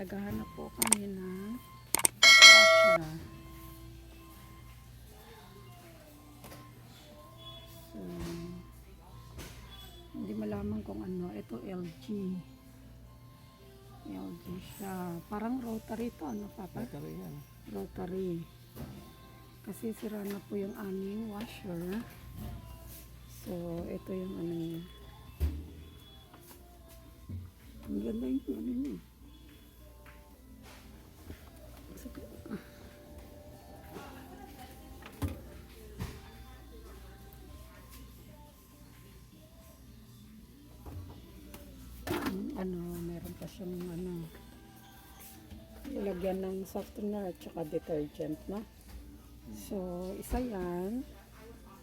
Naghahanap po kami ng washer. So, hindi malaman kung ano. Ito LG. LG siya. Parang rotary to. Ano, Papa? Rotary yan. Rotary. Kasi sira na po yung aming washer. So, ito yung ano niya. Ang ganda yung ano niya. Ano, meron pa siyang ano, ilagyan ng softener at saka detergent, no? So, isa yan.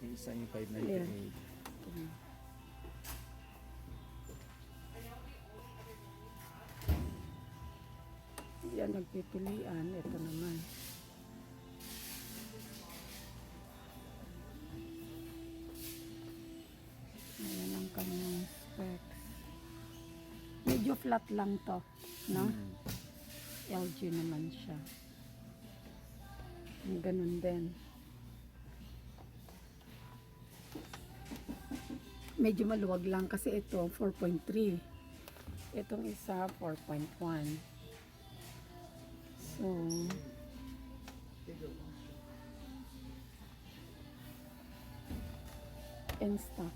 Yung isa yung 598. Ayan. Yan, nagpipilian. Ito naman. Ayan ang kanyang specs. Medyo flat lang to, no? LG naman siya. Ganun din. Medyo maluwag lang kasi ito 4.3. Itong isa 4.1. So, in stock.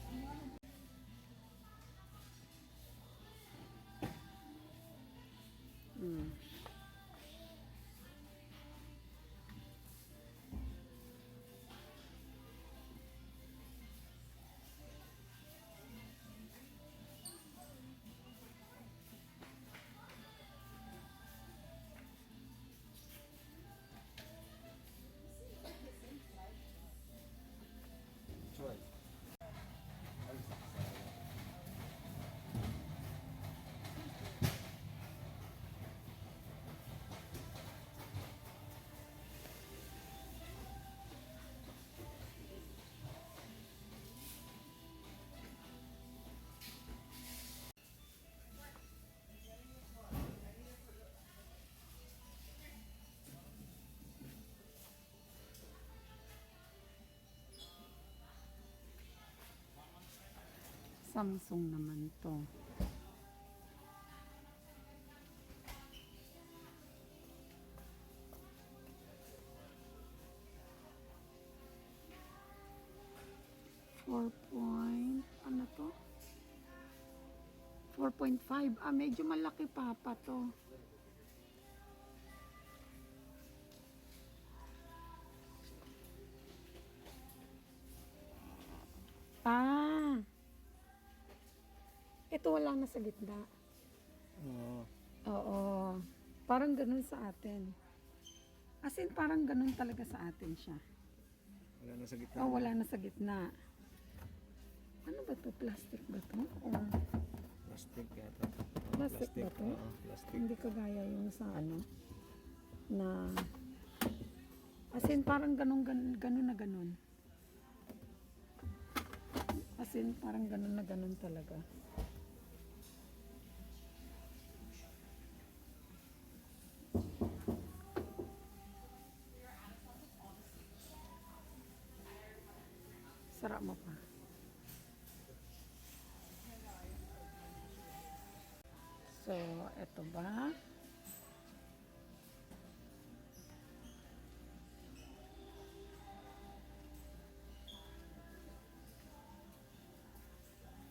Samsung naman to. Ano to? 4.5. Ah, medyo malaki papa to. Ah. Ito wala na sa gitna. Oo. Oo. Parang ganun sa atin. As in, parang ganun talaga sa atin siya. Wala na sa gitna. Oh, wala na sa gitna. Ano ba to? Plastic ba to? Or Plastic yata. plastic ba to? Oo, plastic. Hindi kagaya yung sa ano na as in parang ganun na ganun. As in parang ganun na ganun talaga. Sarap mo pa. So, eto ba?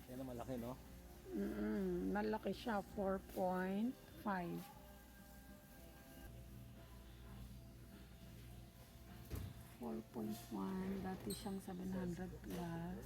Yan ang malaki, no? Malaki siya, 4.5. 4.1, dati siyang 700 plus.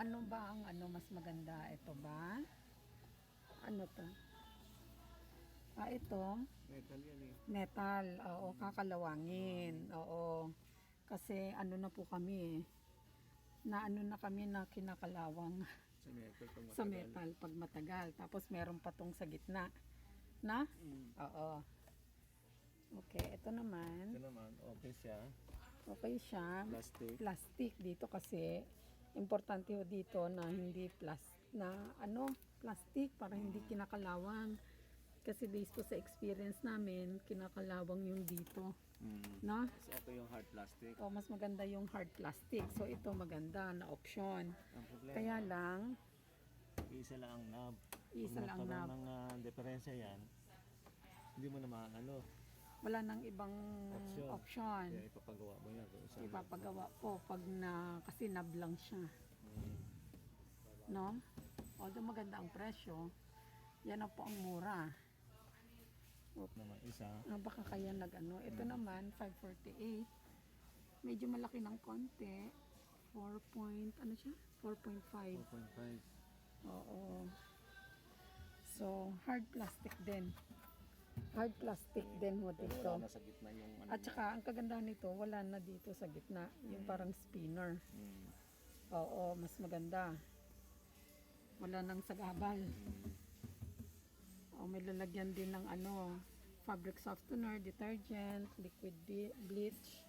Ano ba ang mas maganda? Ito ba? Ano to? Ito. Metal yan eh. Metal. Oo, kakalawangin. Oo. Kasi na po kami eh. Na na kami na kinakalawang Sa metal pag matagal. sa metal pag matagal. Tapos meron pa tong sa gitna. Na? Oo. Okay, ito Ito naman. naman, okay siya. Okay siya. Plastic. Plastic dito kasi importante ho dito na hindi plastic para hindi kinakalawang. Kasi based po sa experience namin, kinakalawang yung dito. No? So, okay yung hard plastic. So, mas maganda yung hard plastic. So, ito maganda na option. Ang problema, Kaya lang, isa lang ang knob. isa lang ang knob. Ng diferensya yan, hindi mo na maano. Wala nang ibang option. Kaya ipapagawa mo yan. Kung saan. Ipapagawa po pag kasi knob lang siya. No? Although maganda ang presyo, yan na po ang mura. Naman isa. Baka kaya Ito naman, 548. Medyo malaki ng konti. 4.5. 4.5. Oo. So, hard plastic din. Hard plastic din ho Pero dito. wala na sa gitna yung ano. At saka, ang kagandahan nito, wala na dito sa gitna. Yung parang spinner. Oo, mas maganda. Wala nang sagabal. O, may lalagyan din ng fabric softener, detergent, liquid bleach.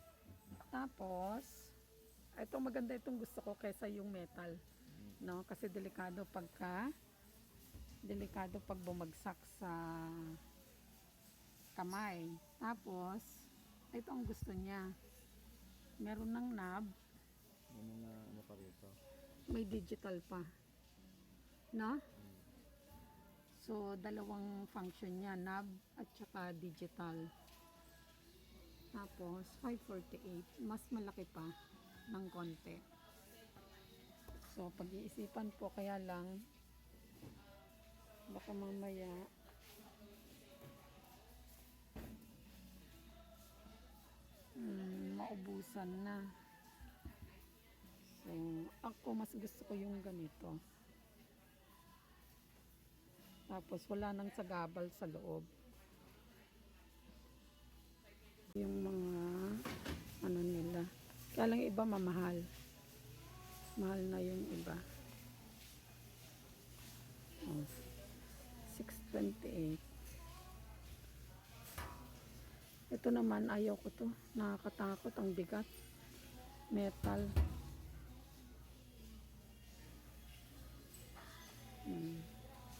Tapos, ito maganda itong gusto ko kaysa yung metal. No? Kasi delikado pag bumagsak sa kamay. Tapos, ito ang gusto niya. Meron ng knob, Yung mga ano pa rito. may digital pa. No? So, dalawang function niya, knob at saka digital. Tapos, 548. Mas malaki pa ng konti. So, pag-iisipan po, kaya lang, baka mamaya, maubusan na. So, ako mas gusto ko yung ganito. Tapos wala nang sagabal sa loob. Yung mga nila. Kaya lang iba mamahal. Mahal na yung iba. 628. Ito naman ayaw ko to. Nakakatakot, ang bigat. Metal.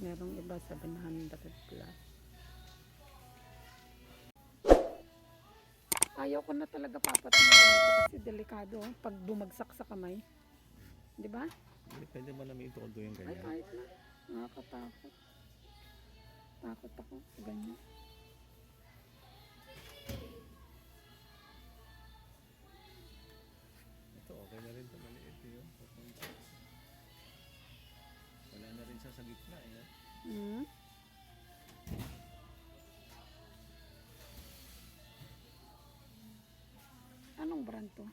Merong iba 700 plus. Ayaw ko na talaga papatingin ganito kasi delikado pag bumagsak sa kamay. 'Di ba? Depende mo namin ito yung Ay, ganyan. kahit na. Nakakatakot. Takot ako sa ganyan. Ito okay na rin ito. Maliit yun. Wala na rin siya sa gitna eh. Anong brand to?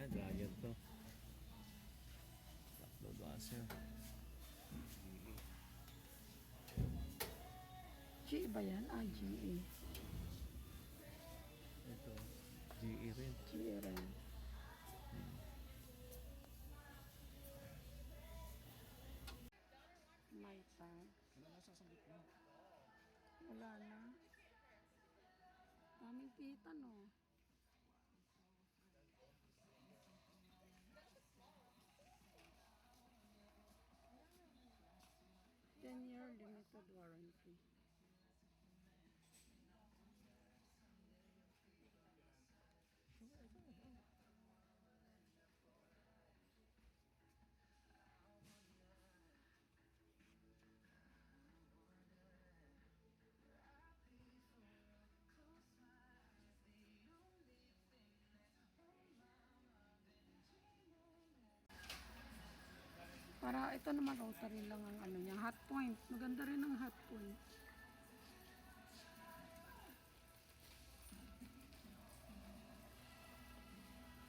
Giant to. Upload washer. GE ba yan? GE. Ito. GE rin. GE rin. May tag. Wala na siya sa gitna. Wala na. Daming kita no. Ten-year limited warranty. Para ito naman rotary lang ang niya, hot point. Maganda rin ang hot point.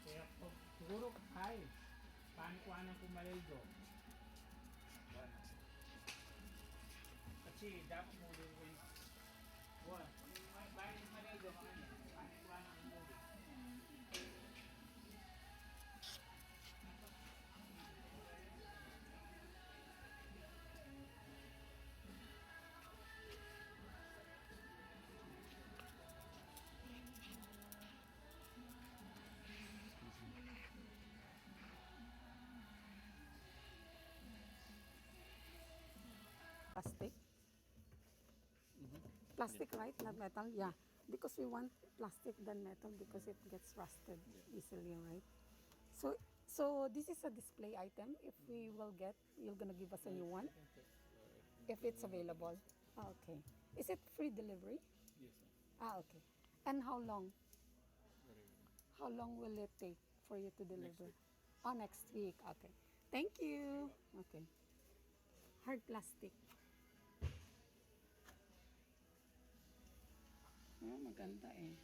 Kaya siguro ay kuanan ko malilgo. Kasi dapat mo din ko. Wah, bayan malilgo makanya. Kuanan ko mo. Plastic. Plastic, right? Not metal. Yeah. Because we want plastic than metal because it gets rusted easily, right? So this is a display item. If we will get, you're gonna give us a new one if it's available. Ah, okay. Is it free delivery? Yes, sir. Ah, okay. And how long? How long will it take for you to deliver? week. Oh, next week. Okay. Thank you. Okay. Hard plastic. Oh, maganda eh.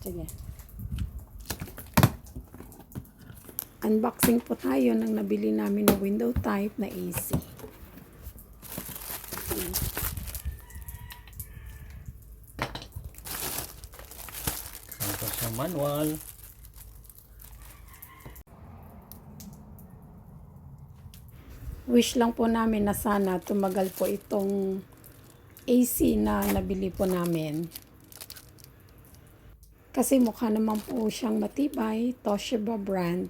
Sige. Unboxing po tayo ng nabili namin na window type na AC. Ito sa manual. Wish lang po namin na sana tumagal po itong AC na nabili po namin. Kasi mukha naman po siyang matibay, Toshiba brand.